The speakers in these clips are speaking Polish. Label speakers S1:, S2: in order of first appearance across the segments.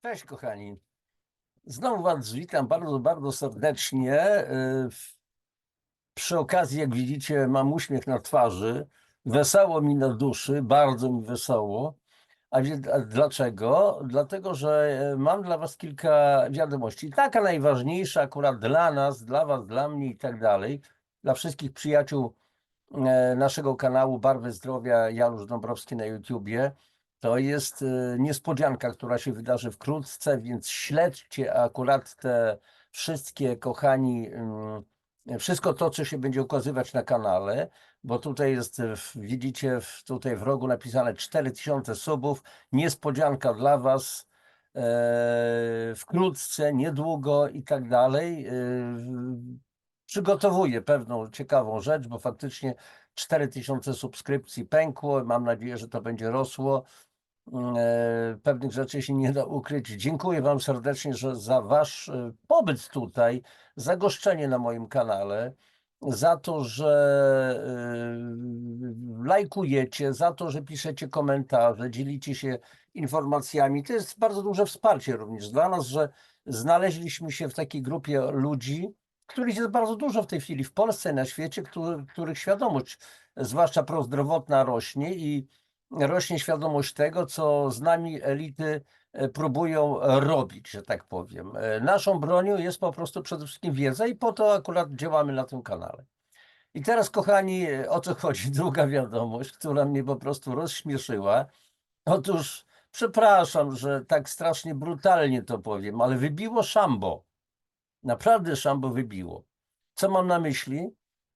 S1: Cześć kochani, znowu Was witam bardzo, bardzo serdecznie. Przy okazji, jak widzicie, mam uśmiech na twarzy, wesoło mi na duszy, bardzo mi wesoło. A dlaczego? Dlatego, że mam dla Was kilka wiadomości. Taka najważniejsza akurat dla nas, dla Was, dla mnie i tak dalej, dla wszystkich przyjaciół naszego kanału Barwy Zdrowia Janusz Dąbrowski na YouTubie. To jest niespodzianka, która się wydarzy wkrótce, więc śledźcie akurat te wszystkie, kochani, wszystko to, co się będzie ukazywać na kanale, bo tutaj jest, widzicie, tutaj w rogu napisane 4000 subów, niespodzianka dla Was, wkrótce, niedługo i tak dalej. Przygotowuję pewną ciekawą rzecz, bo faktycznie 4000 subskrypcji pękło. Mam nadzieję, że to będzie rosło. Pewnych rzeczy się nie da ukryć. Dziękuję Wam serdecznie za Wasz pobyt tutaj, za goszczenie na moim kanale, za to, że lajkujecie, za to, że piszecie komentarze, dzielicie się informacjami. To jest bardzo duże wsparcie również dla nas, że znaleźliśmy się w takiej grupie ludzi, których jest bardzo dużo w tej chwili w Polsce i na świecie, których świadomość, zwłaszcza prozdrowotna, rośnie i rośnie świadomość tego, co z nami elity próbują robić, że tak powiem. Naszą bronią jest po prostu przede wszystkim wiedza i po to akurat działamy na tym kanale. I teraz, kochani, o co chodzi? Druga wiadomość, która mnie po prostu rozśmieszyła. Otóż, przepraszam, że tak strasznie brutalnie to powiem, ale wybiło szambo. Naprawdę szambo wybiło. Co mam na myśli?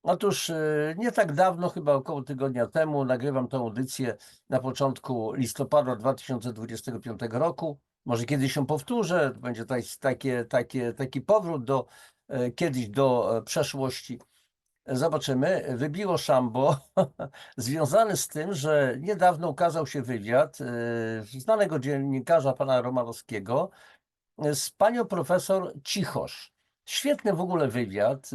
S1: Otóż nie tak dawno, chyba około tygodnia temu, nagrywam tę audycję na początku listopada 2025 roku. Może kiedyś się powtórzę, będzie taki powrót kiedyś do przeszłości. Zobaczymy. Wybiło szambo związane z tym, że niedawno ukazał się wywiad znanego dziennikarza pana Romanowskiego z panią profesor Cichosz. Świetny w ogóle wywiad,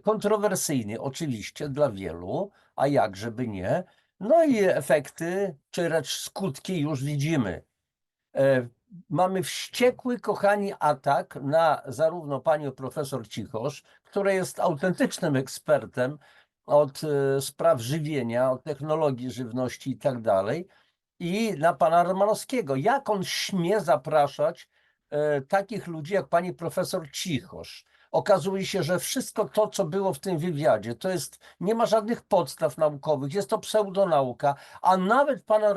S1: kontrowersyjny oczywiście dla wielu, a jakżeby nie. No i efekty, czy racz skutki już widzimy. Mamy wściekły, kochani, atak na zarówno panią profesor Cichosz, która jest autentycznym ekspertem od spraw żywienia, od technologii żywności i tak dalej, i na pana Romanowskiego. Jak on śmie zapraszać takich ludzi jak pani profesor Cichosz? Okazuje się, że wszystko to, co było w tym wywiadzie, nie ma żadnych podstaw naukowych, jest to pseudonauka, a nawet pana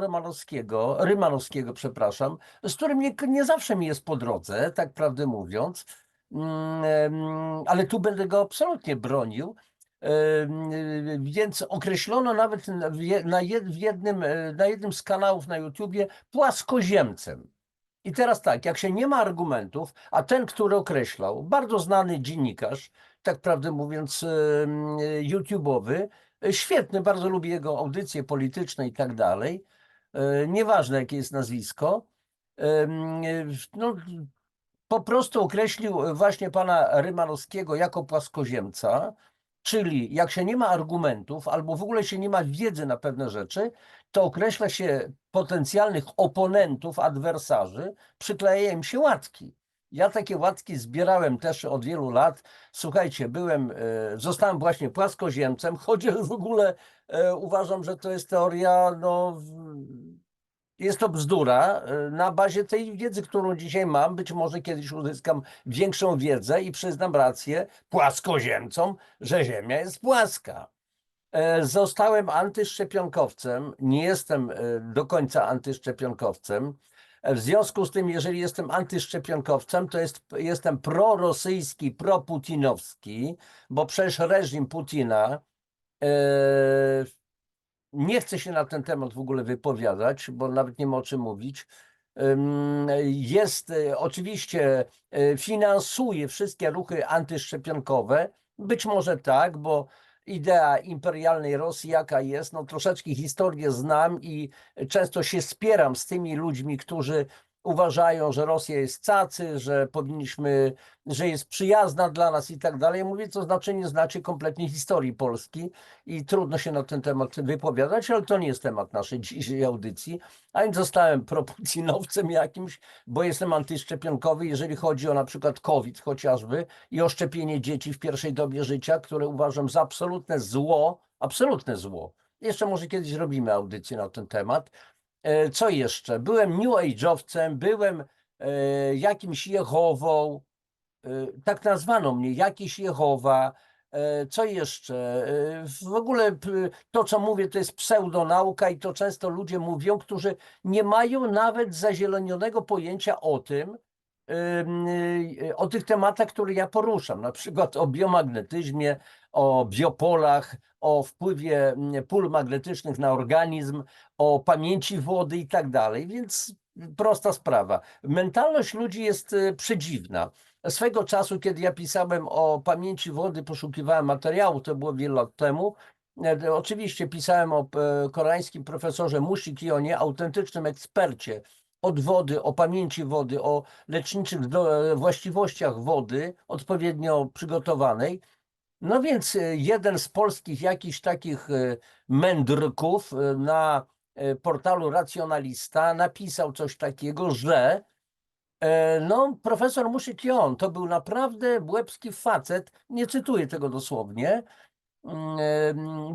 S1: Rymanowskiego, przepraszam, z którym nie zawsze mi jest po drodze, tak prawdę mówiąc, ale tu będę go absolutnie bronił. Więc określono nawet na jednym z kanałów na YouTubie płaskoziemcem. I teraz tak, jak się nie ma argumentów, a ten, który określał, bardzo znany dziennikarz, tak prawdę mówiąc, YouTube'owy, świetny, bardzo lubię jego audycje polityczne i tak dalej, nieważne jakie jest nazwisko, no, po prostu określił właśnie pana Rymanowskiego jako płaskoziemca, czyli jak się nie ma argumentów albo w ogóle się nie ma wiedzy na pewne rzeczy, to określa się potencjalnych oponentów, adwersarzy, przykleja im się łatki. Ja takie łatki zbierałem też od wielu lat. Słuchajcie, zostałem właśnie płaskoziemcem, chociaż w ogóle uważam, że to jest teoria, no, jest to bzdura. Na bazie tej wiedzy, którą dzisiaj mam, być może kiedyś uzyskam większą wiedzę i przyznam rację płaskoziemcom, że Ziemia jest płaska. Zostałem antyszczepionkowcem, nie jestem do końca antyszczepionkowcem. W związku z tym, jeżeli jestem antyszczepionkowcem, to jestem prorosyjski, proputinowski, bo przecież reżim Putina nie chcę się na ten temat w ogóle wypowiadać, bo nawet nie ma o czym mówić. Oczywiście finansuje wszystkie ruchy antyszczepionkowe. Być może tak, bo idea imperialnej Rosji jaka jest, no troszeczkę historię znam i często się spieram z tymi ludźmi, którzy uważają, że Rosja jest cacy, że powinniśmy, że jest przyjazna dla nas i tak dalej. Mówię, to znaczy nie znacie kompletnie historii Polski i trudno się na ten temat wypowiadać, ale to nie jest temat naszej dzisiejszej audycji. A więc zostałem proputinowcem jakimś, bo jestem antyszczepionkowy, jeżeli chodzi o na przykład COVID chociażby i o szczepienie dzieci w pierwszej dobie życia, które uważam za absolutne zło, absolutne zło. Jeszcze może kiedyś robimy audycję na ten temat. Co jeszcze? Byłem New Age'owcem, byłem jakimś Jehową, tak nazwano mnie, jakiś Jehowa. Co jeszcze? W ogóle to, co mówię, to jest pseudonauka i to często ludzie mówią, którzy nie mają nawet zazielenionego pojęcia o tych tematach, które ja poruszam, na przykład o biomagnetyzmie, o biopolach, o wpływie pól magnetycznych na organizm, o pamięci wody i tak dalej, więc prosta sprawa. Mentalność ludzi jest przedziwna. Swego czasu, kiedy ja pisałem o pamięci wody, poszukiwałem materiału, to było wiele lat temu. Oczywiście pisałem o koreańskim profesorze Mushi Kionie, autentycznym ekspercie od wody, o pamięci wody, o leczniczych właściwościach wody, odpowiednio przygotowanej. No więc jeden z polskich jakichś takich mędrków na portalu Racjonalista napisał coś takiego, że no, profesor Muszykion to był naprawdę łebski facet, nie cytuję tego dosłownie,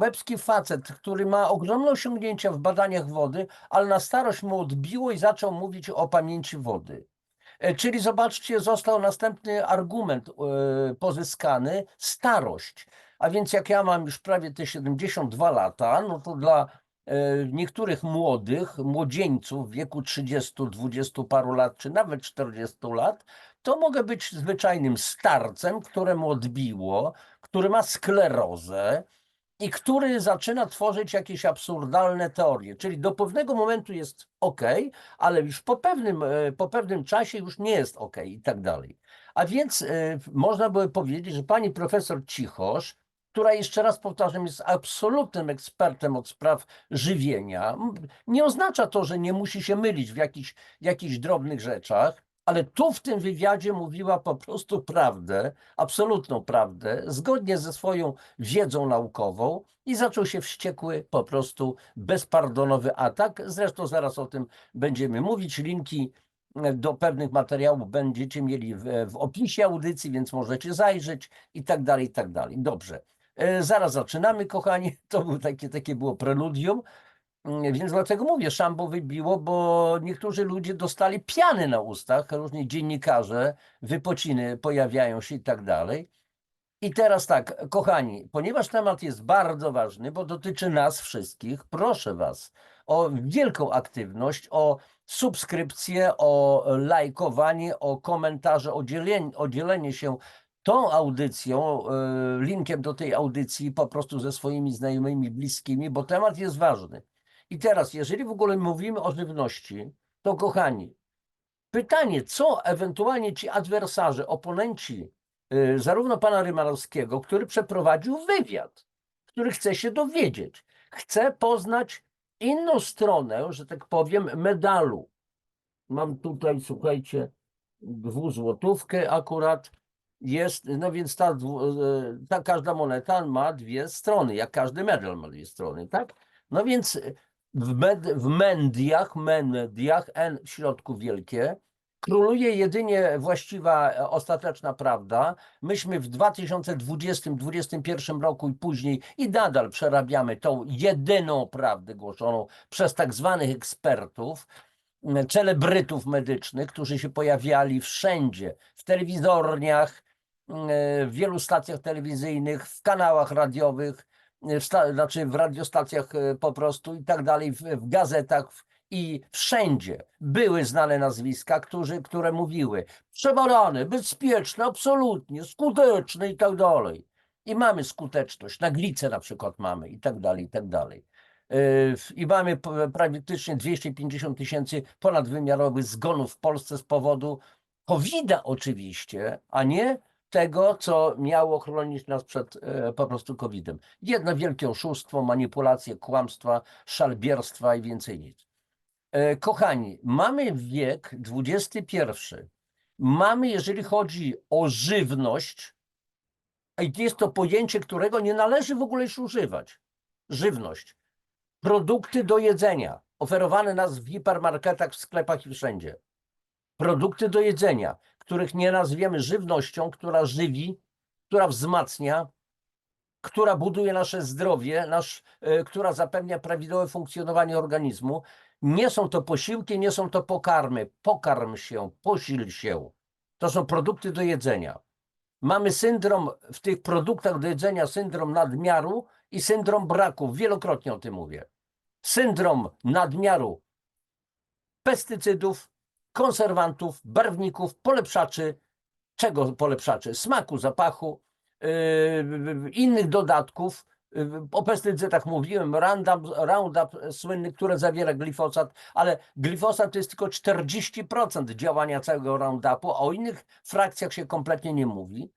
S1: łebski facet, który ma ogromne osiągnięcia w badaniach wody, ale na starość mu odbiło i zaczął mówić o pamięci wody. Czyli zobaczcie, został następny argument pozyskany, starość. A więc jak ja mam już prawie te 72 lata, no to dla niektórych młodzieńców w wieku 30, 20 paru lat, czy nawet 40 lat, to mogę być zwyczajnym starcem, któremu odbiło, który ma sklerozę, i który zaczyna tworzyć jakieś absurdalne teorie. Czyli do pewnego momentu jest ok, ale już po pewnym czasie już nie jest ok i tak dalej. A więc można by powiedzieć, że pani profesor Cichosz, która jeszcze raz powtarzam, jest absolutnym ekspertem od spraw żywienia, nie oznacza to, że nie musi się mylić w jakichś drobnych rzeczach, ale tu w tym wywiadzie mówiła po prostu prawdę, absolutną prawdę, zgodnie ze swoją wiedzą naukową i zaczął się wściekły, po prostu bezpardonowy atak. Zresztą zaraz o tym będziemy mówić. Linki do pewnych materiałów będziecie mieli w opisie audycji, więc możecie zajrzeć i tak dalej, i tak dalej. Dobrze. Zaraz zaczynamy, kochani. To było takie było preludium. Więc dlatego mówię, szambo wybiło, bo niektórzy ludzie dostali piany na ustach, różni dziennikarze, wypociny pojawiają się i tak dalej. I teraz tak, kochani, ponieważ temat jest bardzo ważny, bo dotyczy nas wszystkich, proszę Was o wielką aktywność, o subskrypcję, o lajkowanie, o komentarze, o dzielenie się tą audycją, linkiem do tej audycji po prostu ze swoimi znajomymi, bliskimi, bo temat jest ważny. I teraz, jeżeli w ogóle mówimy o żywności, to kochani, pytanie, co ewentualnie ci adwersarze, oponenci zarówno pana Rymanowskiego, który przeprowadził wywiad, który chce się dowiedzieć, chce poznać inną stronę, że tak powiem, medalu. Mam tutaj, słuchajcie, dwuzłotówkę akurat jest, no więc ta każda moneta ma dwie strony, jak każdy medal ma dwie strony, tak? No więc w mediach, N w środku wielkie, króluje jedynie właściwa, ostateczna prawda. Myśmy w 2020-2021 roku i później i nadal przerabiamy tą jedyną prawdę głoszoną przez tak zwanych ekspertów, celebrytów medycznych, którzy się pojawiali wszędzie, w telewizorniach, w wielu stacjach telewizyjnych, w kanałach radiowych, znaczy w radiostacjach po prostu i tak dalej, w gazetach i wszędzie były znane nazwiska, które mówiły przebadane, bezpieczne, absolutnie, skuteczne i tak dalej. I mamy skuteczność, na glicę na przykład mamy i tak dalej, i tak dalej. I mamy praktycznie 250 000 ponadwymiarowych zgonów w Polsce z powodu COVID-a oczywiście, a nie tego, co miało chronić nas przed po prostu COVID-em. Jedno wielkie oszustwo, manipulacje, kłamstwa, szalbierstwa i więcej nic. Kochani, mamy wiek XXI. Mamy, jeżeli chodzi o żywność, i jest to pojęcie, którego nie należy w ogóle już używać. Żywność. Produkty do jedzenia, oferowane nas w hipermarketach, w sklepach i wszędzie. Produkty do jedzenia, których nie nazwiemy żywnością, która żywi, która wzmacnia, która buduje nasze zdrowie, która zapewnia prawidłowe funkcjonowanie organizmu. Nie są to posiłki, nie są to pokarmy. Pokarm się, posil się. To są produkty do jedzenia. Mamy syndrom w tych produktach do jedzenia, syndrom nadmiaru i syndrom braku. Wielokrotnie o tym mówię. Syndrom nadmiaru pestycydów, konserwantów, barwników, polepszaczy. Czego polepszaczy? Smaku, zapachu, innych dodatków. O pestycydach mówiłem, Roundup słynny, które zawiera glifosat, ale glifosat to jest tylko 40% działania całego Roundupu, a o innych frakcjach się kompletnie nie mówi.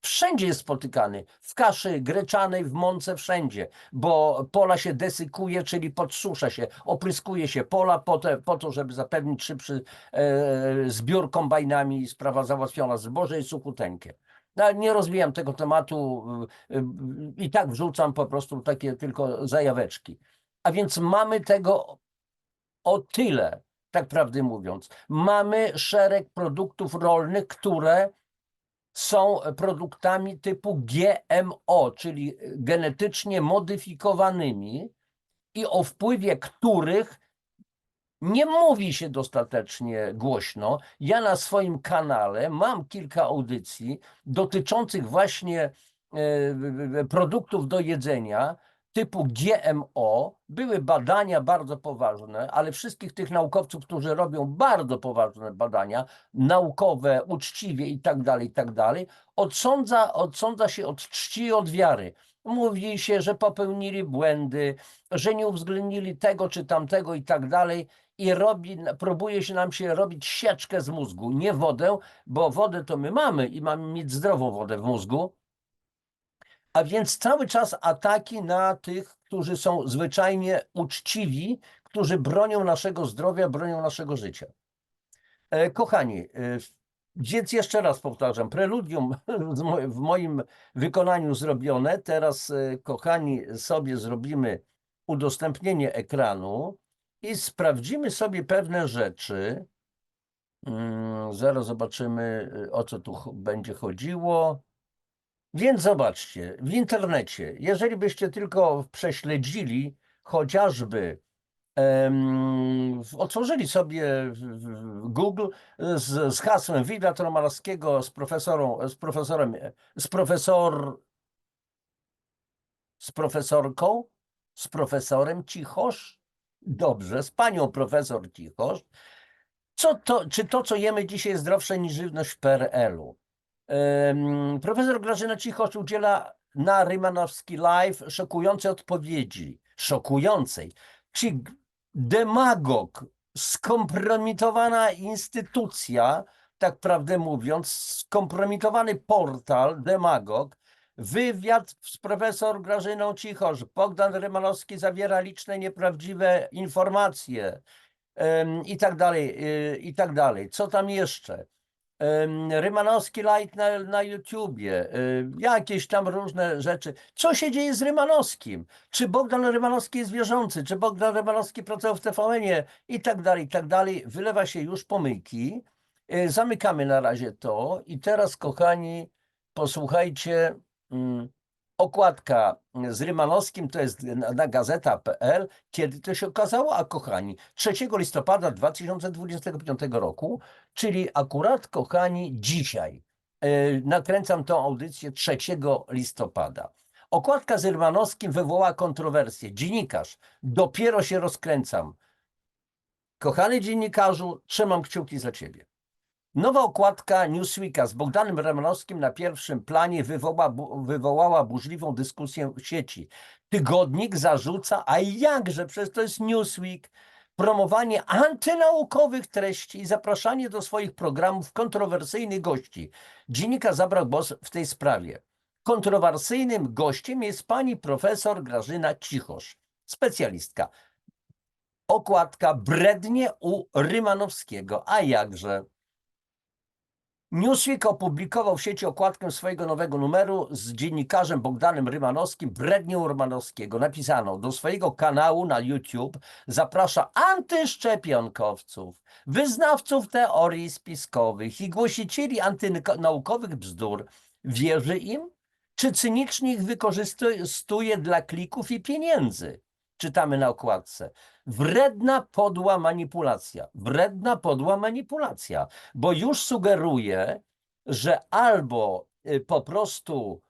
S1: Wszędzie jest spotykany, w kaszy greczanej, w mące, wszędzie, bo pola się desykuje, czyli podsusza się, opryskuje się pola po to, żeby zapewnić szybszy zbiór kombajnami i sprawa załatwiona, zboże jest suchuteńkie. No, nie rozwijam tego tematu i tak wrzucam po prostu takie tylko zajaweczki. A więc mamy tego o tyle, tak prawdę mówiąc. Mamy szereg produktów rolnych, które są produktami typu GMO, czyli genetycznie modyfikowanymi i o wpływie których nie mówi się dostatecznie głośno. Ja na swoim kanale mam kilka audycji dotyczących właśnie produktów do jedzenia typu GMO. Były badania bardzo poważne, ale wszystkich tych naukowców, którzy robią bardzo poważne badania naukowe, uczciwie i tak dalej, odsądza się od czci i od wiary. Mówi się, że popełnili błędy, że nie uwzględnili tego czy tamtego i tak dalej i próbuje się nam się robić sieczkę z mózgu, nie wodę, bo wodę to my mamy i mamy mieć zdrową wodę w mózgu, a więc cały czas ataki na tych, którzy są zwyczajnie uczciwi, którzy bronią naszego zdrowia, bronią naszego życia. Kochani, więc jeszcze raz powtarzam, preludium w moim wykonaniu zrobione. Teraz, kochani, sobie zrobimy udostępnienie ekranu i sprawdzimy sobie pewne rzeczy. Zaraz zobaczymy, o co tu będzie chodziło. Więc zobaczcie, w internecie, jeżeli byście tylko prześledzili chociażby otworzyli sobie Google z hasłem Wywiad Romanowskiego z profesorem Cichosz, dobrze, z panią profesor Cichosz, czy to, co jemy dzisiaj, jest zdrowsze niż żywność w PRL-u? Profesor Grażyna Cichosz udziela na Rymanowski Live szokującej odpowiedzi. Szokującej. Czy demagog, skompromitowana instytucja, tak prawdę mówiąc, skompromitowany portal, demagog, wywiad z profesor Grażyną Cichosz, Bogdan Rymanowski zawiera liczne nieprawdziwe informacje i tak dalej, i tak dalej. Co tam jeszcze? Rymanowski Light na YouTubie, jakieś tam różne rzeczy. Co się dzieje z Rymanowskim? Czy Bogdan Rymanowski jest wierzący? Czy Bogdan Rymanowski pracował w TVN-ie? I tak dalej, i tak dalej. Wylewa się już pomyjki. Zamykamy na razie to. I teraz, kochani, posłuchajcie. Okładka z Rymanowskim to jest na gazeta.pl. Kiedy to się okazało? A kochani, 3 listopada 2025 roku, czyli akurat, kochani, dzisiaj. Nakręcam tą audycję 3 listopada. Okładka z Rymanowskim wywołała kontrowersję. Dziennikarz, dopiero się rozkręcam. Kochany dziennikarzu, trzymam kciuki za ciebie. Nowa okładka Newsweeka z Bogdanem Rymanowskim na pierwszym planie wywołała burzliwą dyskusję w sieci. Tygodnik zarzuca, a jakże, przecież to jest Newsweek, promowanie antynaukowych treści i zapraszanie do swoich programów kontrowersyjnych gości. Dziennikarz zabrał głos w tej sprawie. Kontrowersyjnym gościem jest pani profesor Grażyna Cichosz, specjalistka okładka brednie u Rymanowskiego. A jakże? Newsweek opublikował w sieci okładkę swojego nowego numeru z dziennikarzem Bogdanem Rymanowskim, brednią Rymanowskiego. Napisano: do swojego kanału na YouTube zaprasza antyszczepionkowców, wyznawców teorii spiskowych i głosicieli antynaukowych bzdur. Wierzy im? Czy cynicznie ich wykorzystuje dla klików i pieniędzy? Czytamy na okładce. Wredna, podła manipulacja. Wredna, podła manipulacja, bo już sugeruje, że albo po prostu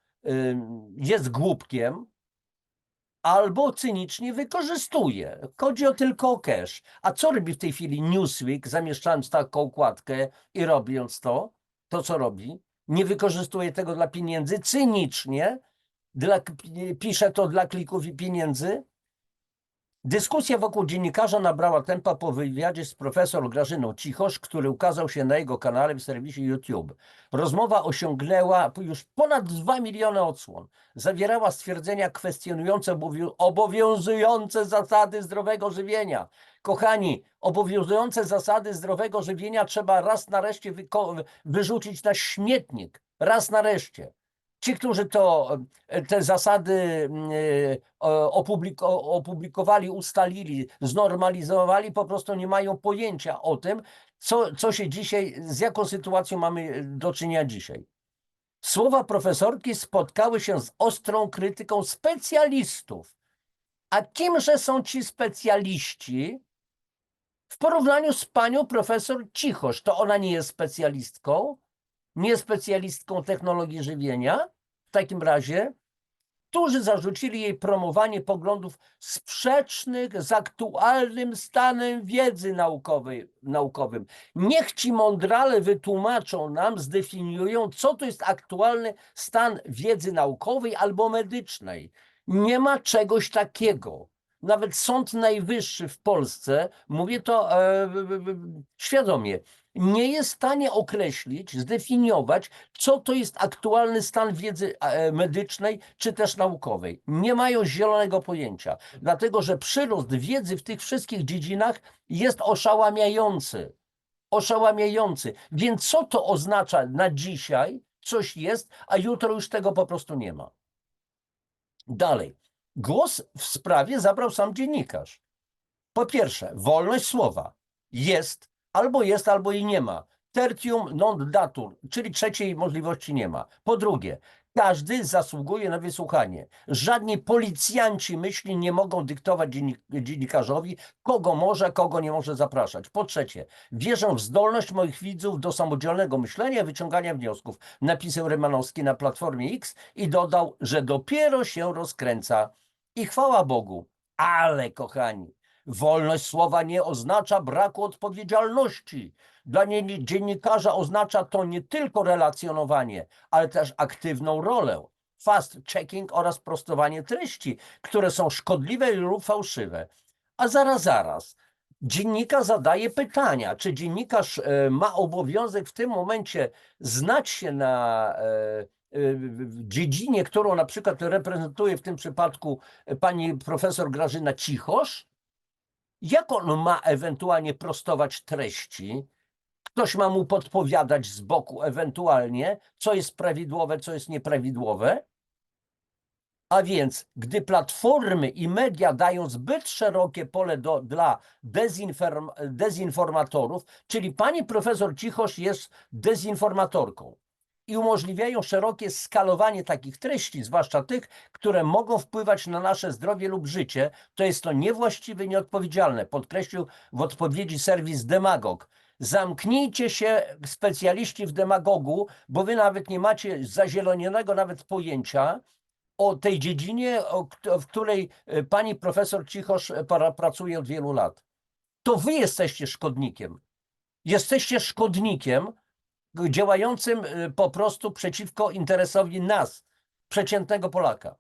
S1: jest głupkiem, albo cynicznie wykorzystuje. Chodzi tylko o cash. A co robi w tej chwili Newsweek, zamieszczając taką okładkę i robiąc to co robi? Nie wykorzystuje tego dla pieniędzy, cynicznie pisze to dla klików i pieniędzy. Dyskusja wokół dziennikarza nabrała tempa po wywiadzie z profesor Grażyną Cichosz, który ukazał się na jego kanale w serwisie YouTube. Rozmowa osiągnęła już ponad 2 miliony odsłon. Zawierała stwierdzenia kwestionujące obowiązujące zasady zdrowego żywienia. Kochani, obowiązujące zasady zdrowego żywienia trzeba raz nareszcie wyrzucić na śmietnik. Raz nareszcie. Ci, którzy te zasady opublikowali, ustalili, znormalizowali, po prostu nie mają pojęcia o tym, co się dzisiaj, z jaką sytuacją mamy do czynienia dzisiaj. Słowa profesorki spotkały się z ostrą krytyką specjalistów. A kimże są ci specjaliści? W porównaniu z panią profesor Cichosz, to ona nie jest specjalistką? Nie specjalistką technologii żywienia, w takim razie, którzy zarzucili jej promowanie poglądów sprzecznych z aktualnym stanem wiedzy naukowym. Niech ci mądrale wytłumaczą nam, zdefiniują, co to jest aktualny stan wiedzy naukowej albo medycznej. Nie ma czegoś takiego. Nawet Sąd Najwyższy w Polsce, mówię to świadomie, nie jest w stanie określić, zdefiniować, co to jest aktualny stan wiedzy medycznej czy też naukowej. Nie mają zielonego pojęcia, dlatego że przyrost wiedzy w tych wszystkich dziedzinach jest oszałamiający. Oszałamiający. Więc co to oznacza na dzisiaj? Coś jest, a jutro już tego po prostu nie ma. Dalej. Głos w sprawie zabrał sam dziennikarz. Po pierwsze, wolność słowa jest, albo jej nie ma. Tertium non datur, czyli trzeciej możliwości nie ma. Po drugie, każdy zasługuje na wysłuchanie. Żadni policjanci myśli nie mogą dyktować dziennikarzowi, kogo może, kogo nie może zapraszać. Po trzecie, wierzę w zdolność moich widzów do samodzielnego myślenia i wyciągania wniosków. Napisał Rymanowski na Platformie X i dodał, że dopiero się rozkręca. I chwała Bogu. Ale kochani, wolność słowa nie oznacza braku odpowiedzialności. Dla dziennikarza oznacza to nie tylko relacjonowanie, ale też aktywną rolę, fast-checking oraz prostowanie treści, które są szkodliwe lub fałszywe. A zaraz. Dziennikarz zadaje pytania. Czy dziennikarz ma obowiązek w tym momencie znać się na w dziedzinie, którą na przykład reprezentuje w tym przypadku pani profesor Grażyna Cichosz? Jak on ma ewentualnie prostować treści? Ktoś ma mu podpowiadać z boku ewentualnie, co jest prawidłowe, co jest nieprawidłowe? A więc, gdy platformy i media dają zbyt szerokie pole dla dezinformatorów, czyli pani profesor Cichosz jest dezinformatorką, i umożliwiają szerokie skalowanie takich treści, zwłaszcza tych, które mogą wpływać na nasze zdrowie lub życie, to jest to niewłaściwe i nieodpowiedzialne, podkreślił w odpowiedzi serwis Demagog. Zamknijcie się, specjaliści w demagogu, bo wy nawet nie macie zazielonienego nawet pojęcia o tej dziedzinie, w której pani profesor Cichosz pracuje od wielu lat. To wy jesteście szkodnikiem. Jesteście szkodnikiem działającym po prostu przeciwko interesowi nas, przeciętnego Polaka.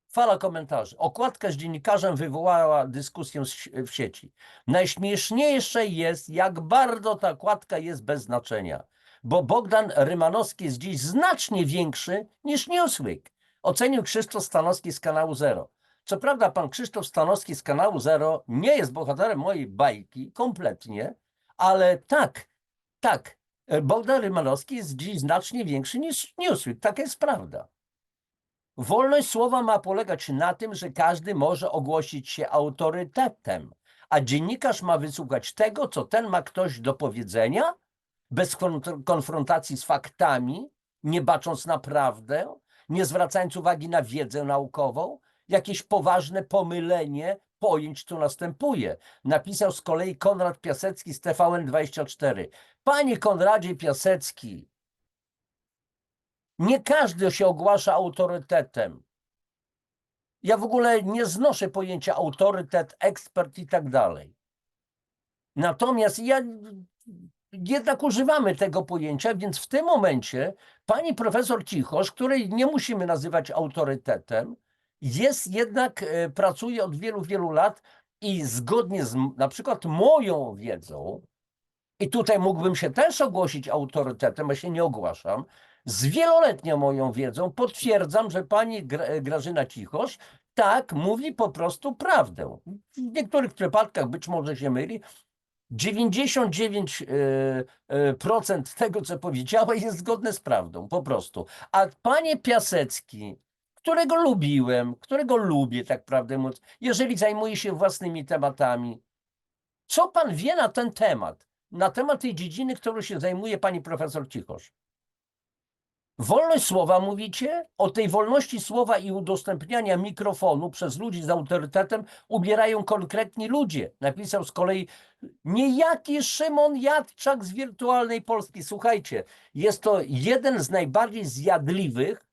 S1: Fala komentarzy. Okładka z dziennikarzem wywołała dyskusję w sieci. Najśmieszniejsze jest, jak bardzo ta okładka jest bez znaczenia, bo Bogdan Rymanowski jest dziś znacznie większy niż Newsweek, ocenił Krzysztof Stanowski z kanału Zero. Co prawda pan Krzysztof Stanowski z kanału Zero nie jest bohaterem mojej bajki, kompletnie, ale tak, Bogdan Rymanowski jest dziś znacznie większy niż Newsweek. Taka jest prawda. Wolność słowa ma polegać na tym, że każdy może ogłosić się autorytetem, a dziennikarz ma wysłuchać tego, co ten ma ktoś do powiedzenia, bez konfrontacji z faktami, nie bacząc na prawdę, nie zwracając uwagi na wiedzę naukową. Jakieś poważne pomylenie pojęć tu następuje. Napisał z kolei Konrad Piasecki z TVN24. Panie Konradzie Piasecki, nie każdy się ogłasza autorytetem. Ja w ogóle nie znoszę pojęcia autorytet, ekspert i tak dalej. Natomiast jednak używamy tego pojęcia, więc w tym momencie pani profesor Cichosz, której nie musimy nazywać autorytetem, jest jednak, pracuje od wielu, wielu lat i zgodnie z na przykład moją wiedzą, i tutaj mógłbym się też ogłosić autorytetem, ja się nie ogłaszam, z wieloletnią moją wiedzą potwierdzam, że pani Grażyna Cichosz tak mówi po prostu prawdę. W niektórych przypadkach być może się myli. 99% tego, co powiedziała, jest zgodne z prawdą, po prostu. A panie Piasecki, którego lubiłem, którego lubię, tak prawdę mówiąc, jeżeli zajmuje się własnymi tematami, co pan wie na temat tej dziedziny, którą się zajmuje pani profesor Cichosz? Wolność słowa mówicie? O tej wolności słowa i udostępniania mikrofonu przez ludzi z autorytetem ubierają konkretni ludzie. Napisał z kolei niejaki Szymon Jadczak z Wirtualnej Polski. Słuchajcie, jest to jeden z najbardziej zjadliwych,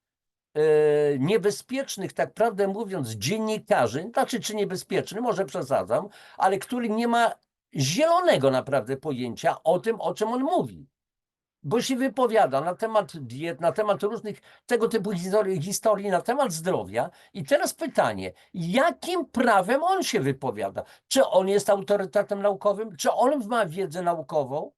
S1: niebezpiecznych, tak prawdę mówiąc, dziennikarzy, znaczy czy niebezpieczny, może przesadzam, ale który nie ma zielonego naprawdę pojęcia o tym, o czym on mówi. Bo się wypowiada na temat diet, na temat różnych tego typu historii, na temat zdrowia. I teraz pytanie, jakim prawem on się wypowiada? Czy on jest autorytetem naukowym? Czy on ma wiedzę naukową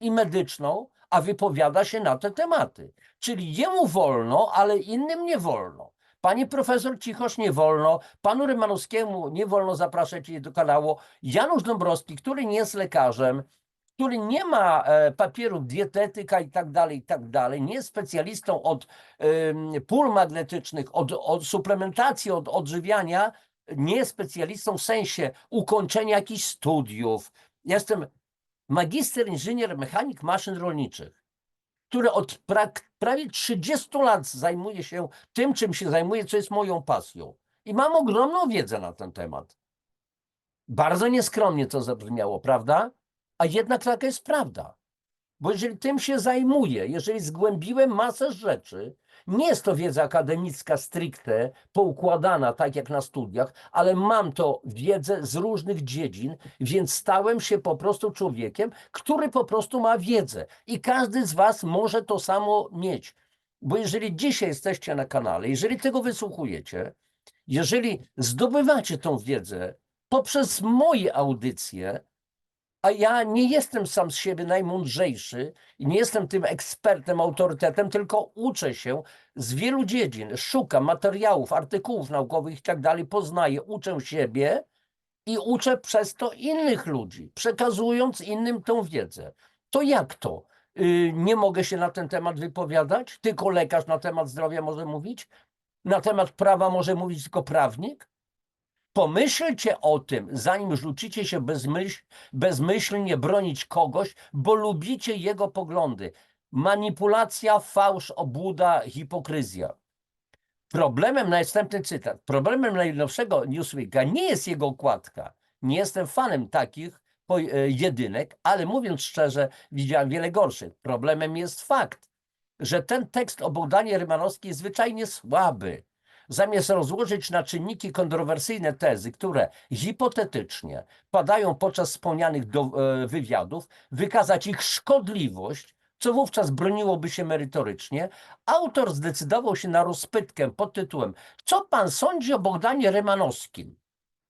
S1: i medyczną, a wypowiada się na te tematy? Czyli jemu wolno, ale innym nie wolno. Pani profesor Cichosz nie wolno, panu Rymanowskiemu nie wolno zapraszać jej do kanału. Janusz Dąbrowski, który nie jest lekarzem, który nie ma papierów dietetyka i tak dalej, nie jest specjalistą od pól magnetycznych, od suplementacji, od odżywiania, nie jest specjalistą w sensie ukończenia jakichś studiów. Jestem magister, inżynier, mechanik maszyn rolniczych, który od prawie 30 lat zajmuje się tym, czym się zajmuje, co jest moją pasją. I mam ogromną wiedzę na ten temat. Bardzo nieskromnie to zabrzmiało, prawda? A jednak taka jest prawda. Bo jeżeli tym się zajmuję, jeżeli zgłębiłem masę rzeczy, nie jest to wiedza akademicka stricte, poukładana tak jak na studiach, ale mam to wiedzę z różnych dziedzin, więc stałem się po prostu człowiekiem, który po prostu ma wiedzę. I każdy z was może to samo mieć. Bo jeżeli dzisiaj jesteście na kanale, jeżeli tego wysłuchujecie, jeżeli zdobywacie tą wiedzę poprzez moje audycje, a ja nie jestem sam z siebie najmądrzejszy i nie jestem tym ekspertem, autorytetem, tylko uczę się z wielu dziedzin, szukam materiałów, artykułów naukowych i tak dalej, poznaję, uczę siebie i uczę przez to innych ludzi, przekazując innym tą wiedzę. To jak to? Nie mogę się na ten temat wypowiadać? Tylko lekarz na temat zdrowia może mówić? Na temat prawa może mówić tylko prawnik? Pomyślcie o tym, zanim rzucicie się bezmyślnie bronić kogoś, bo lubicie jego poglądy. Manipulacja, fałsz, obłuda, hipokryzja. Problemem, następny cytat, problemem najnowszego Newsweeka nie jest jego okładka. Nie jestem fanem takich jedynek, ale mówiąc szczerze, widziałem wiele gorszych. Problemem jest fakt, że ten tekst o Bogdanie Rymanowskiej jest zwyczajnie słaby. Zamiast rozłożyć na czynniki kontrowersyjne tezy, które hipotetycznie padają podczas wspomnianych wywiadów, wykazać ich szkodliwość, co wówczas broniłoby się merytorycznie, autor zdecydował się na rozpytkę pod tytułem „Co pan sądzi o Bogdanie Rymanowskim?”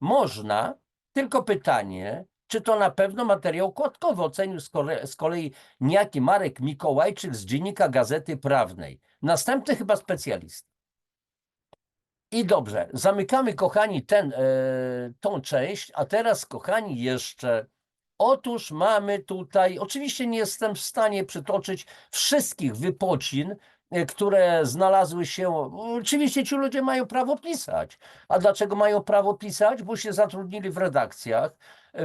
S1: Można, tylko pytanie, czy to na pewno materiał okładkowy, ocenił z kolei niejaki Marek Mikołajczyk z Dziennika Gazety Prawnej. Następny chyba specjalista. I dobrze, zamykamy, kochani, tą część, a teraz, kochani, jeszcze, otóż mamy tutaj, oczywiście nie jestem w stanie przytoczyć wszystkich wypocin, które znalazły się, oczywiście ci ludzie mają prawo pisać. A dlaczego mają prawo pisać? Bo się zatrudnili w redakcjach,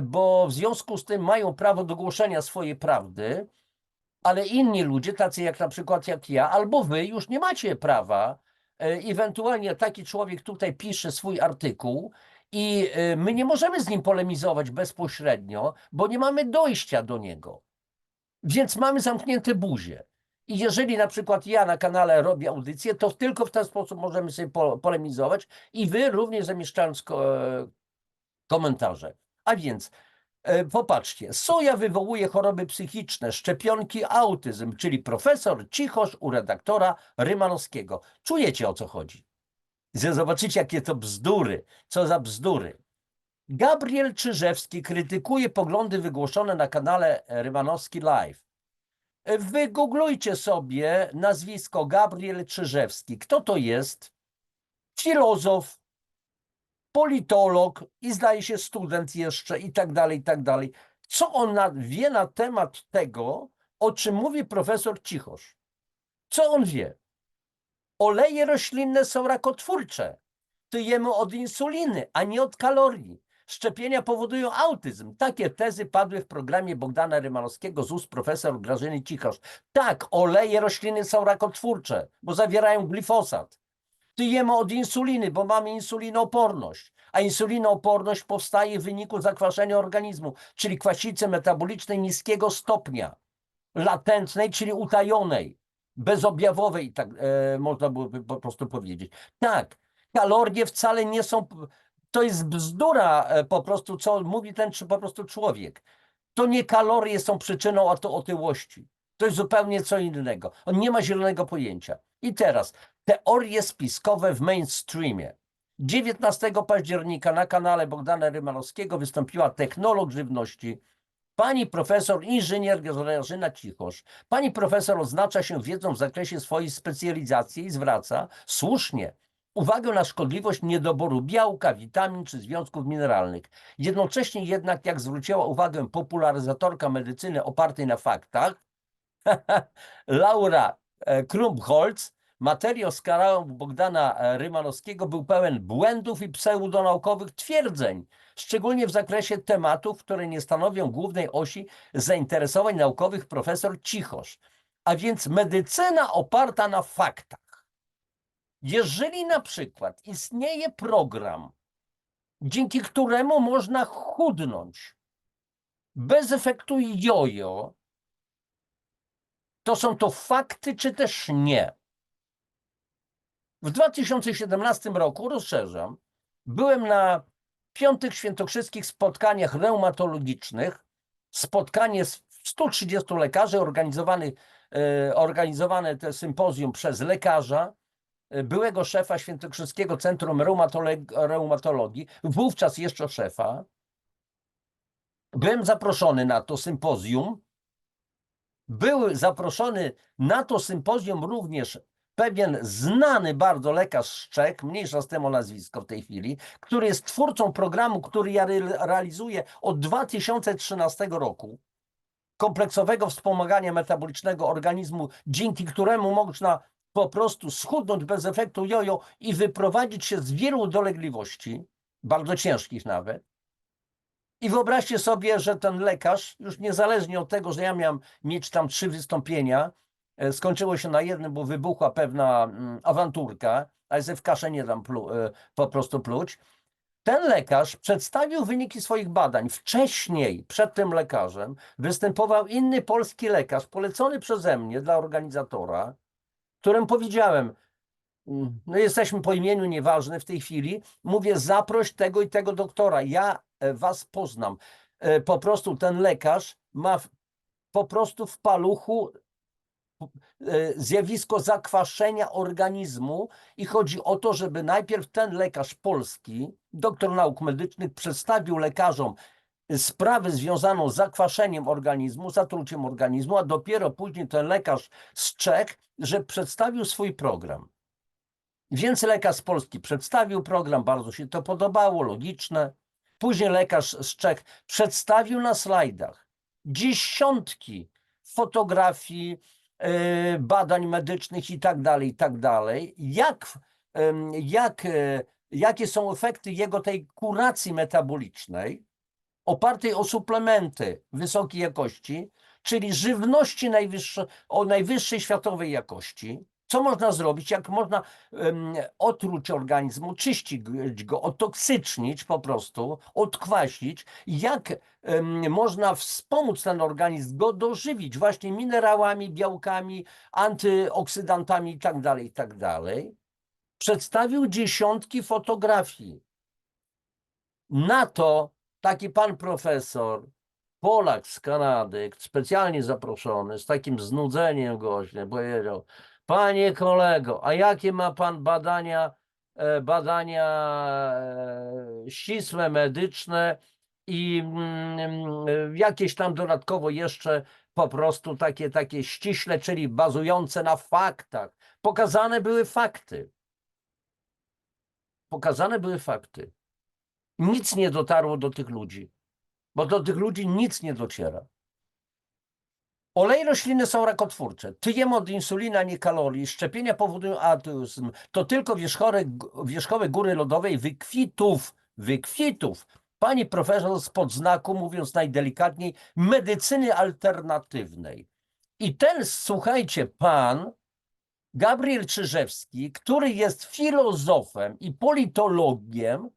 S1: bo w związku z tym mają prawo do głoszenia swojej prawdy, ale inni ludzie, tacy jak na przykład jak ja, albo wy już nie macie prawa. Ewentualnie taki człowiek tutaj pisze swój artykuł i my nie możemy z nim polemizować bezpośrednio, bo nie mamy dojścia do niego. Więc mamy zamknięte buzie. I jeżeli na przykład ja na kanale robię audycję, to tylko w ten sposób możemy sobie polemizować i wy również zamieszczając komentarze. A więc popatrzcie, soja wywołuje choroby psychiczne, szczepionki, autyzm, czyli profesor Cichosz u redaktora Rymanowskiego. Czujecie, o co chodzi? Zobaczycie, jakie to bzdury, co za bzdury. Gabriel Czyżewski krytykuje poglądy wygłoszone na kanale Rymanowski Live. Wygooglujcie sobie nazwisko Gabriel Czyżewski. Kto to jest? Filozof, politolog i zdaje się student jeszcze i tak dalej, i tak dalej. Co on wie na temat tego, o czym mówi profesor Cichosz? Co on wie? Oleje roślinne są rakotwórcze. Tyjemy od insuliny, a nie od kalorii. Szczepienia powodują autyzm. Takie tezy padły w programie Bogdana Rymanowskiego z ust profesor Grażyny Cichosz. Tak, oleje rośliny są rakotwórcze, bo zawierają glifosat. Tyjemy od insuliny, bo mamy insulinooporność, a insulinooporność powstaje w wyniku zakwaszenia organizmu, czyli kwasicy metabolicznej niskiego stopnia, latentnej, czyli utajonej, bezobjawowej, tak można byłoby po prostu powiedzieć. Tak, kalorie wcale nie są, to jest bzdura po prostu, co mówi ten po prostu człowiek. To nie kalorie są przyczyną otyłości. To jest zupełnie co innego. On nie ma zielonego pojęcia. I teraz teorie spiskowe w mainstreamie. 19 października na kanale Bogdana Rymanowskiego wystąpiła technolog żywności, pani profesor inżynier Grażyna Cichosz. Pani profesor odznacza się wiedzą w zakresie swojej specjalizacji i zwraca słusznie uwagę na szkodliwość niedoboru białka, witamin czy związków mineralnych. Jednocześnie jednak, jak zwróciła uwagę popularyzatorka medycyny opartej na faktach, Laura Krumpholz, materiał z kanału Bogdana Rymanowskiego był pełen błędów i pseudonaukowych twierdzeń, szczególnie w zakresie tematów, które nie stanowią głównej osi zainteresowań naukowych profesor Cichosz. A więc medycyna oparta na faktach. Jeżeli na przykład istnieje program, dzięki któremu można chudnąć bez efektu jojo, to są to fakty, czy też nie? W 2017 roku, rozszerzam, byłem na 5. świętokrzyskich spotkaniach reumatologicznych, spotkanie z 130 lekarzy, organizowane te sympozjum przez lekarza, byłego szefa Świętokrzyskiego Centrum Reumatologii, wówczas jeszcze szefa. Byłem zaproszony na to sympozjum. Był zaproszony na to sympozjum również pewien znany bardzo lekarz z Czech, mniejsza z tym o nazwisko w tej chwili, który jest twórcą programu, który ja realizuję od 2013 roku, kompleksowego wspomagania metabolicznego organizmu, dzięki któremu można po prostu schudnąć bez efektu jojo i wyprowadzić się z wielu dolegliwości, bardzo ciężkich nawet. I wyobraźcie sobie, że ten lekarz, już niezależnie od tego, że ja miałem mieć tam 3 wystąpienia, skończyło się na jednym, bo wybuchła pewna awanturka, ale w kaszę nie dam po prostu pluć. Ten lekarz przedstawił wyniki swoich badań. Wcześniej, przed tym lekarzem, występował inny polski lekarz, polecony przeze mnie dla organizatora, którym powiedziałem, no jesteśmy po imieniu, nieważne w tej chwili, mówię, zaproś tego i tego doktora, ja was poznam. Po prostu ten lekarz ma po prostu w paluchu zjawisko zakwaszenia organizmu i chodzi o to, żeby najpierw ten lekarz polski, doktor nauk medycznych, przedstawił lekarzom sprawę związaną z zakwaszeniem organizmu, zatruciem organizmu, a dopiero później ten lekarz z Czech, że przedstawił swój program. Więc lekarz z Polski przedstawił program, bardzo się to podobało, logiczne. Później lekarz z Czech przedstawił na slajdach dziesiątki fotografii, badań medycznych i tak dalej, jakie są efekty jego tej kuracji metabolicznej, opartej o suplementy wysokiej jakości, czyli żywności o najwyższej światowej jakości. Co można zrobić, jak można otruć organizm, oczyścić go, otoksycznić po prostu, odkwasić, jak można wspomóc ten organizm, go dożywić właśnie minerałami, białkami, antyoksydantami i tak dalej. Przedstawił dziesiątki fotografii. Na to taki pan profesor, Polak z Kanady, specjalnie zaproszony, z takim znudzeniem gościa, powiedział: panie kolego, a jakie ma pan badania ścisłe, medyczne i jakieś tam dodatkowo jeszcze po prostu takie ściśle, czyli bazujące na faktach. Pokazane były fakty. Pokazane były fakty. Nic nie dotarło do tych ludzi, bo do tych ludzi nic nie dociera. Oleje roślinne są rakotwórcze. Tyjemy od insuliny, a nie kalorii. Szczepienia powodują autyzm. To tylko wierzchołek góry lodowej wykwitów. Pani profesor spod znaku, mówiąc najdelikatniej, medycyny alternatywnej. I ten, słuchajcie, pan Gabriel Czyżewski, który jest filozofem i politologiem,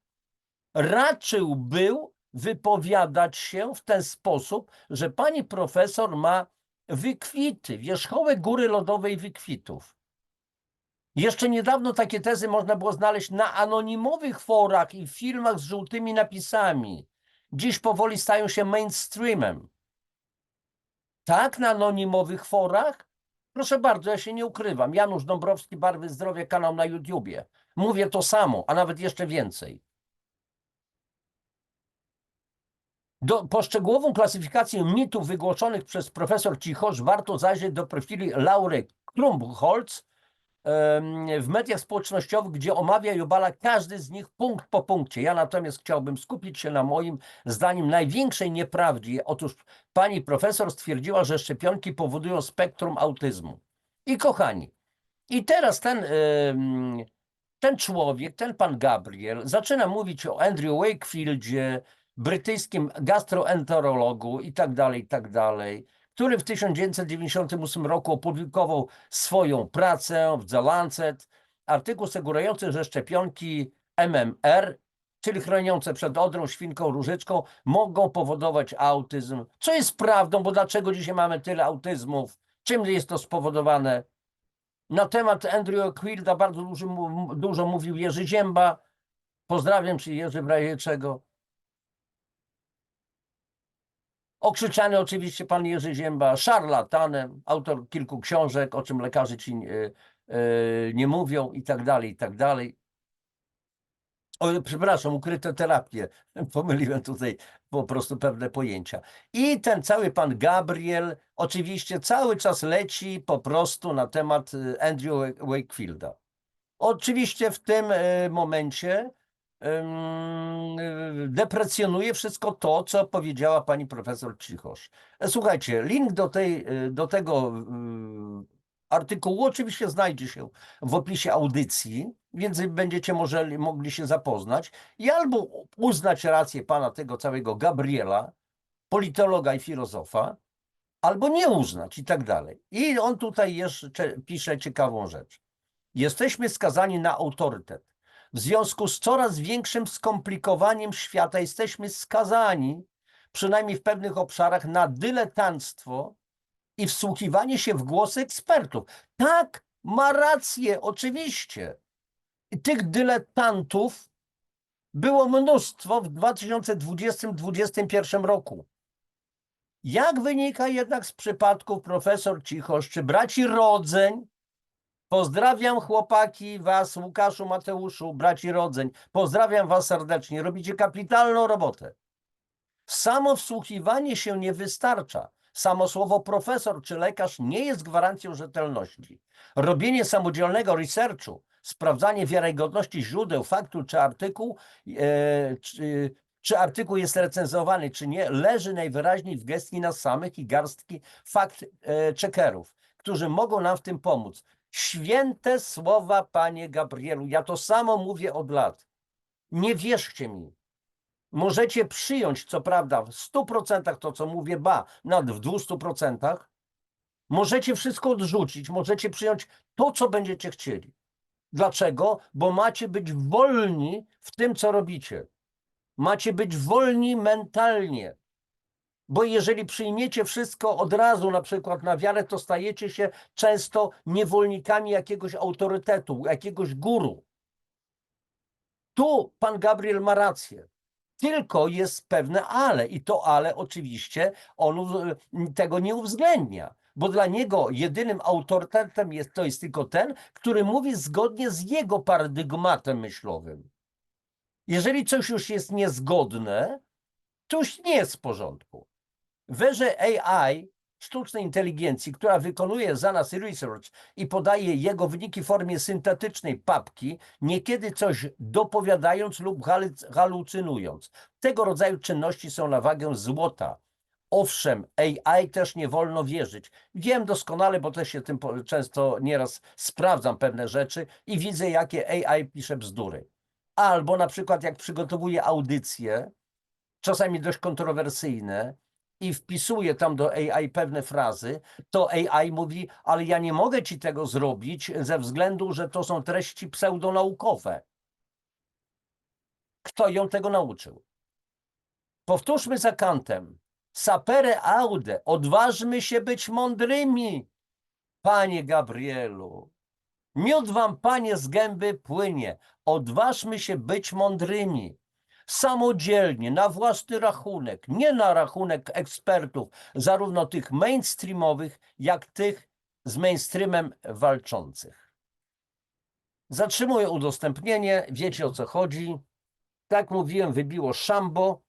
S1: raczył był wypowiadać się w ten sposób, że pani profesor ma wykwity, wierzchołek góry lodowej wykwitów. Jeszcze niedawno takie tezy można było znaleźć na anonimowych forach i filmach z żółtymi napisami. Dziś powoli stają się mainstreamem. Tak, na anonimowych forach? Proszę bardzo, ja się nie ukrywam. Janusz Dąbrowski, Barwy Zdrowia, kanał na YouTubie. Mówię to samo, a nawet jeszcze więcej. Po szczegółową klasyfikację mitów wygłoszonych przez profesor Cichosz warto zajrzeć do profili Laury Krumbholz w mediach społecznościowych, gdzie omawia i obala każdy z nich punkt po punkcie. Ja natomiast chciałbym skupić się na moim zdaniem największej nieprawdzie. Otóż pani profesor stwierdziła, że szczepionki powodują spektrum autyzmu. I kochani, i teraz ten człowiek, ten pan Gabriel zaczyna mówić o Andrew Wakefieldzie, brytyjskim gastroenterologu i tak dalej, który w 1998 roku opublikował swoją pracę w The Lancet, artykuł sugerujący, że szczepionki MMR, czyli chroniące przed odrą, świnką, różyczką, mogą powodować autyzm. Co jest prawdą, bo dlaczego dzisiaj mamy tyle autyzmów? Czym jest to spowodowane? Na temat Andrew Wakefielda bardzo dużo mówił Jerzy Ziemba. Pozdrawiam cię, Jerzy, w razie czego. Okrzyczany oczywiście pan Jerzy Ziemba szarlatanem, autor kilku książek, o czym lekarze ci nie mówią i tak dalej. O, przepraszam, ukryte terapie. Pomyliłem tutaj po prostu pewne pojęcia. I ten cały pan Gabriel oczywiście cały czas leci po prostu na temat Andrew Wakefielda. Oczywiście w tym momencie deprecjonuje wszystko to, co powiedziała pani profesor Cichosz. Słuchajcie, link do tego artykułu oczywiście znajdzie się w opisie audycji, więc będziecie mogli się zapoznać i albo uznać rację pana tego całego Gabriela, politologa i filozofa, albo nie uznać i tak dalej. I on tutaj jeszcze pisze ciekawą rzecz. Jesteśmy skazani na autorytet. W związku z coraz większym skomplikowaniem świata jesteśmy skazani, przynajmniej w pewnych obszarach, na dyletanctwo i wsłuchiwanie się w głosy ekspertów. Tak, ma rację, oczywiście. I tych dyletantów było mnóstwo w 2020-2021 roku. Jak wynika jednak z przypadków profesor Cichosz czy braci Rodzeń, pozdrawiam chłopaki, was, Łukaszu, Mateuszu, braci Rodzeń, pozdrawiam was serdecznie, robicie kapitalną robotę. Samo wsłuchiwanie się nie wystarcza. Samo słowo profesor czy lekarz nie jest gwarancją rzetelności. Robienie samodzielnego researchu sprawdzanie wiarygodności źródeł, faktu czy artykuł, czy artykuł jest recenzowany, czy nie, leży najwyraźniej w gestii nas samych i garstki fact-checkerów, którzy mogą nam w tym pomóc. Święte słowa, panie Gabrielu, ja to samo mówię od lat. Nie wierzcie mi. Możecie przyjąć, co prawda, w 100% to, co mówię, nawet w 200%. Możecie wszystko odrzucić, możecie przyjąć to, co będziecie chcieli. Dlaczego? Bo macie być wolni w tym, co robicie. Macie być wolni mentalnie. Bo jeżeli przyjmiecie wszystko od razu, na przykład na wiarę, to stajecie się często niewolnikami jakiegoś autorytetu, jakiegoś guru. Tu pan Gabriel ma rację. Tylko jest pewne ale i to ale oczywiście on tego nie uwzględnia, bo dla niego jedynym autorytetem to jest tylko ten, który mówi zgodnie z jego paradygmatem myślowym. Jeżeli coś już jest niezgodne, to już nie jest w porządku. W erze AI, sztucznej inteligencji, która wykonuje za nas research i podaje jego wyniki w formie syntetycznej papki, niekiedy coś dopowiadając lub halucynując. Tego rodzaju czynności są na wagę złota. Owszem, AI też nie wolno wierzyć. Wiem doskonale, bo też się tym często nieraz sprawdzam pewne rzeczy i widzę, jakie AI pisze bzdury. Albo na przykład jak przygotowuję audycje, czasami dość kontrowersyjne, i wpisuje tam do AI pewne frazy, to AI mówi, ale ja nie mogę ci tego zrobić ze względu, że to są treści pseudonaukowe. Kto ją tego nauczył? Powtórzmy za Kantem. Sapere aude, odważmy się być mądrymi, panie Gabrielu. Miód wam, panie, z gęby płynie. Odważmy się być mądrymi. Samodzielnie, na własny rachunek, nie na rachunek ekspertów, zarówno tych mainstreamowych, jak tych z mainstreamem walczących. Zatrzymuję udostępnienie, wiecie, o co chodzi. Tak mówiłem, wybiło szambo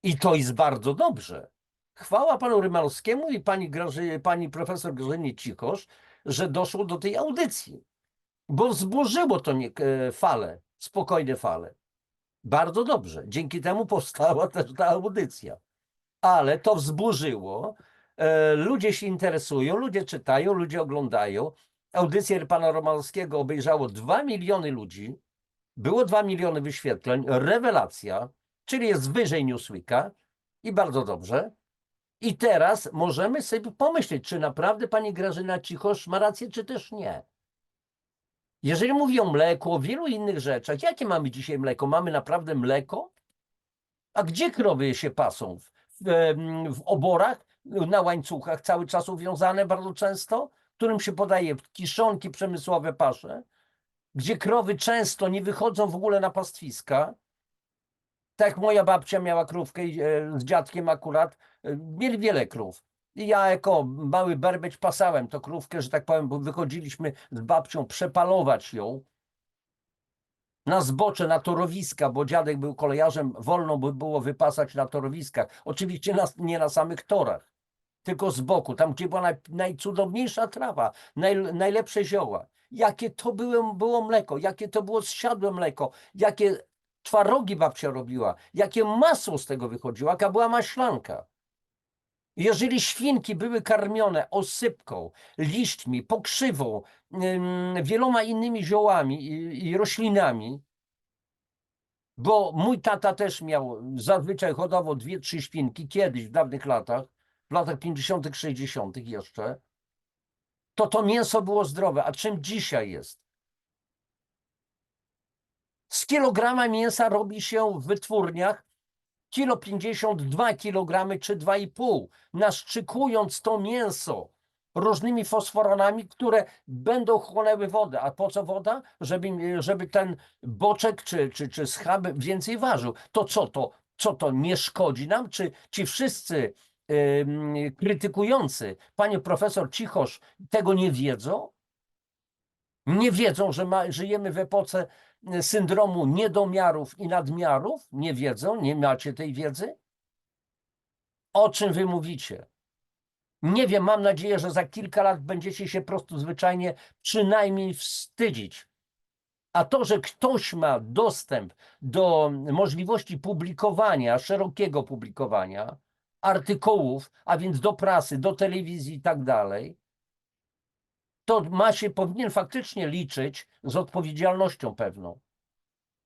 S1: i to jest bardzo dobrze. Chwała panu Rymalskiemu i pani profesor Grażynie Cichosz, że doszło do tej audycji, bo wzburzyło to fale, spokojne fale. Bardzo dobrze. Dzięki temu powstała też ta audycja. Ale to wzburzyło. Ludzie się interesują, ludzie czytają, ludzie oglądają. Audycję pana Romanowskiego obejrzało 2 miliony ludzi. Było 2 miliony wyświetleń. Rewelacja, czyli jest wyżej Newsweeka i bardzo dobrze. I teraz możemy sobie pomyśleć, czy naprawdę pani Grażyna Cichosz ma rację, czy też nie. Jeżeli mówi o mleku, o wielu innych rzeczach, jakie mamy dzisiaj mleko? Mamy naprawdę mleko? A gdzie krowy się pasą? W oborach, na łańcuchach, cały czas uwiązane bardzo często, którym się podaje kiszonki przemysłowe pasze, gdzie krowy często nie wychodzą w ogóle na pastwiska. Tak jak moja babcia miała krówkę z dziadkiem akurat, mieli wiele krów. I ja jako mały berbeć pasałem tą krówkę, że tak powiem, bo wychodziliśmy z babcią przepalować ją na zbocze, na torowiska, bo dziadek był kolejarzem, wolno by było wypasać na torowiskach. Oczywiście nie na samych torach, tylko z boku, tam gdzie była najcudowniejsza trawa, najlepsze zioła. Jakie to było mleko, jakie to było zsiadłe mleko, jakie twarogi babcia robiła, jakie masło z tego wychodziło, jaka była maślanka. Jeżeli świnki były karmione osypką, liśćmi, pokrzywą, wieloma innymi ziołami i roślinami, bo mój tata też miał zazwyczaj hodowo 2-3 świnki kiedyś w dawnych latach, w latach 50., 60. jeszcze, to mięso było zdrowe. A czym dzisiaj jest? Z kilograma mięsa robi się w wytwórniach 1,52 kg czy 2,5, naszczykując to mięso różnymi fosforonami, które będą chłonęły wodę. A po co woda? Żeby ten boczek czy schab więcej ważył. To co to nie szkodzi nam? Czy ci wszyscy krytykujący panią profesor Cichosz tego nie wiedzą? Nie wiedzą, że żyjemy w epoce syndromu niedomiarów i nadmiarów? Nie wiedzą? Nie macie tej wiedzy? O czym wy mówicie? Nie wiem, mam nadzieję, że za kilka lat będziecie się po prostu zwyczajnie przynajmniej wstydzić A to, że ktoś ma dostęp do możliwości publikowania, szerokiego publikowania artykułów, a więc do prasy, do telewizji i tak dalej, to powinien faktycznie liczyć z odpowiedzialnością pewną.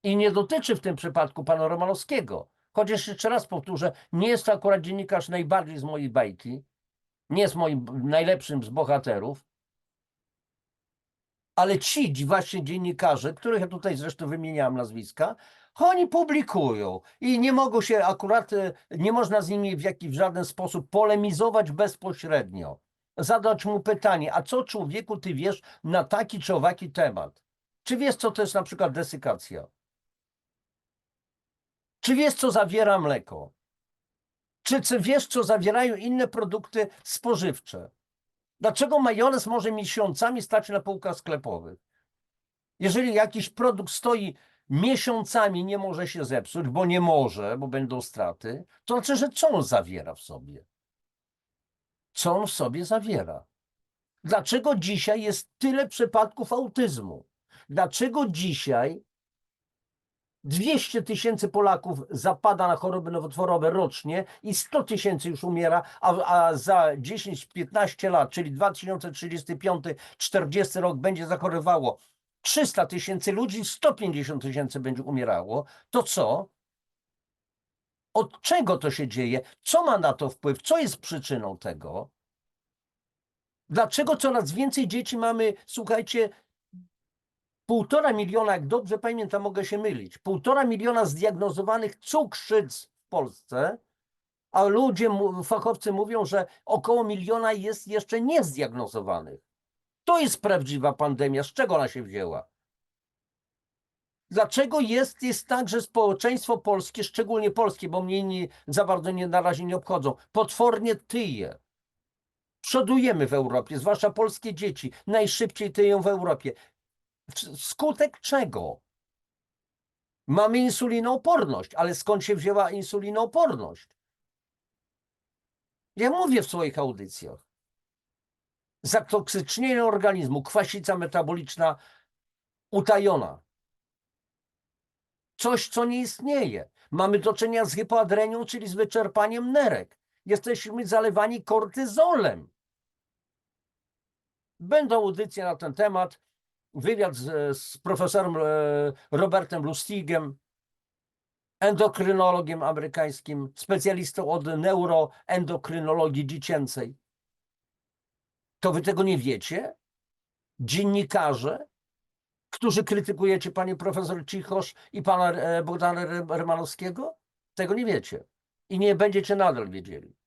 S1: I nie dotyczy w tym przypadku pana Romanowskiego. Chociaż jeszcze raz powtórzę, nie jest to akurat dziennikarz najbardziej z mojej bajki, nie jest moim najlepszym z bohaterów, ale ci właśnie dziennikarze, których ja tutaj zresztą wymieniałem nazwiska, oni publikują i nie mogą się akurat, nie można z nimi w żaden sposób polemizować bezpośrednio. Zadać mu pytanie, a co człowieku ty wiesz na taki czy owaki temat? Czy wiesz, co to jest na przykład desykacja? Czy wiesz, co zawiera mleko? Czy wiesz, co zawierają inne produkty spożywcze? Dlaczego majonez może miesiącami stać na półkach sklepowych? Jeżeli jakiś produkt stoi miesiącami, nie może się zepsuć, bo nie może, bo będą straty, to znaczy, że co on zawiera w sobie? Co on w sobie zawiera? Dlaczego dzisiaj jest tyle przypadków autyzmu? Dlaczego dzisiaj 200 000 Polaków zapada na choroby nowotworowe rocznie i 100 000 już umiera, a za 10-15 lat, czyli 2035-40 rok będzie zachorowało 300 000 ludzi, 150 000 będzie umierało, to co? Od czego to się dzieje? Co ma na to wpływ? Co jest przyczyną tego? Dlaczego coraz więcej dzieci mamy, słuchajcie, 1,5 miliona, jak dobrze pamiętam, mogę się mylić, 1,5 miliona zdiagnozowanych cukrzyc w Polsce, a ludzie, fachowcy mówią, że około 1 miliona jest jeszcze niezdiagnozowanych. To jest prawdziwa pandemia. Z czego ona się wzięła? Dlaczego jest tak, że społeczeństwo polskie, szczególnie polskie, bo mnie za bardzo na razie nie obchodzą, potwornie tyje? Przodujemy w Europie, zwłaszcza polskie dzieci, najszybciej tyją w Europie. Skutek czego? Mamy insulinooporność, ale skąd się wzięła insulinooporność? Ja mówię w swoich audycjach. Zatoksycznienie organizmu, kwasica metaboliczna utajona. Coś, co nie istnieje. Mamy do czynienia z hipoadrenią, czyli z wyczerpaniem nerek. Jesteśmy zalewani kortyzolem. Będą audycje na ten temat. Wywiad z profesorem Robertem Lustigiem, endokrynologiem amerykańskim, specjalistą od neuroendokrynologii dziecięcej. To wy tego nie wiecie? Dziennikarze, którzy krytykujecie panią profesor Cichosz i pana Bogdana Rymanowskiego? Tego nie wiecie. I nie będziecie nadal wiedzieli.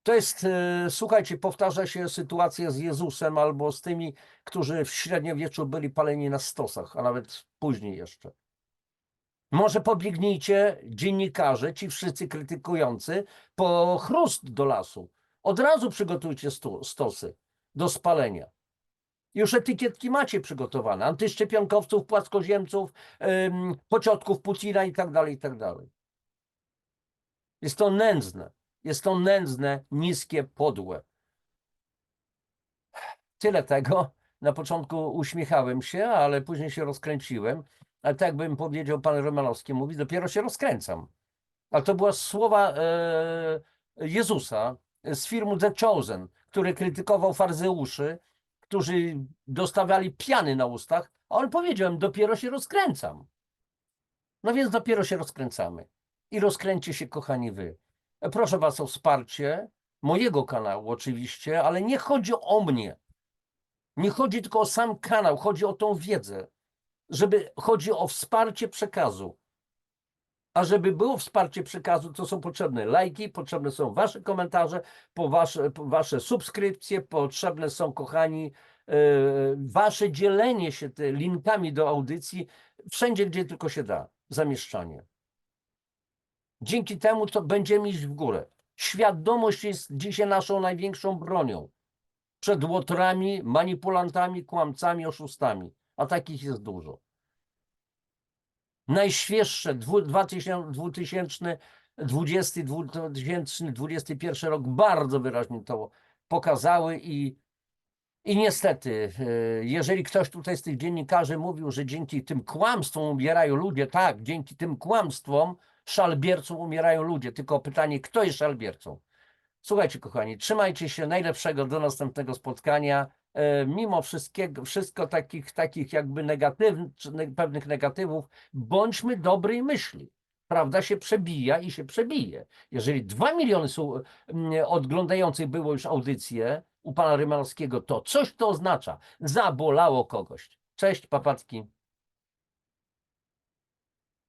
S1: To jest, słuchajcie, powtarza się sytuacja z Jezusem albo z tymi, którzy w średniowieczu byli paleni na stosach, a nawet później jeszcze. Może pobiegnijcie, dziennikarze, ci wszyscy krytykujący, po chrust do lasu. Od razu przygotujcie stosy do spalenia. Już etykietki macie przygotowane. Antyszczepionkowców, płaskoziemców, pociotków Putina i tak dalej, i tak dalej. Jest to nędzne. Jest to nędzne, niskie, podłe. Tyle tego. Na początku uśmiechałem się, ale później się rozkręciłem. Ale tak jakbym powiedział pan Romanowski, mówi, dopiero się rozkręcam. Ale to były słowa Jezusa z filmu The Chosen, który krytykował faryzeuszy, którzy dostawali piany na ustach, a on powiedział, dopiero się rozkręcam. No więc dopiero się rozkręcamy. I rozkręcie się, kochani, wy. Proszę was o wsparcie mojego kanału oczywiście, ale nie chodzi o mnie. Nie chodzi tylko o sam kanał, chodzi o tą wiedzę. Chodzi o wsparcie przekazu. A żeby było wsparcie przekazu, to są potrzebne lajki, potrzebne są wasze komentarze, wasze subskrypcje, potrzebne są, kochani, wasze dzielenie się linkami do audycji wszędzie, gdzie tylko się da, zamieszczanie. Dzięki temu to będziemy iść w górę. Świadomość jest dzisiaj naszą największą bronią przed łotrami, manipulantami, kłamcami, oszustami, a takich jest dużo. Najświeższe 2020-2021 rok bardzo wyraźnie to pokazały i I niestety, jeżeli ktoś tutaj z tych dziennikarzy mówił, że dzięki tym kłamstwom umierają ludzie, tak, dzięki tym kłamstwom, szalbiercom umierają ludzie. Tylko pytanie, kto jest szalbiercą? Słuchajcie, kochani, trzymajcie się, najlepszego, do następnego spotkania. Mimo wszystko takich jakby pewnych negatywów, bądźmy dobrej myśli. Prawda się przebija i się przebije. Jeżeli 2 miliony oglądających było już audycję u pana Rymanowskiego, to coś to oznacza. Zabolało kogoś. Cześć, papatki.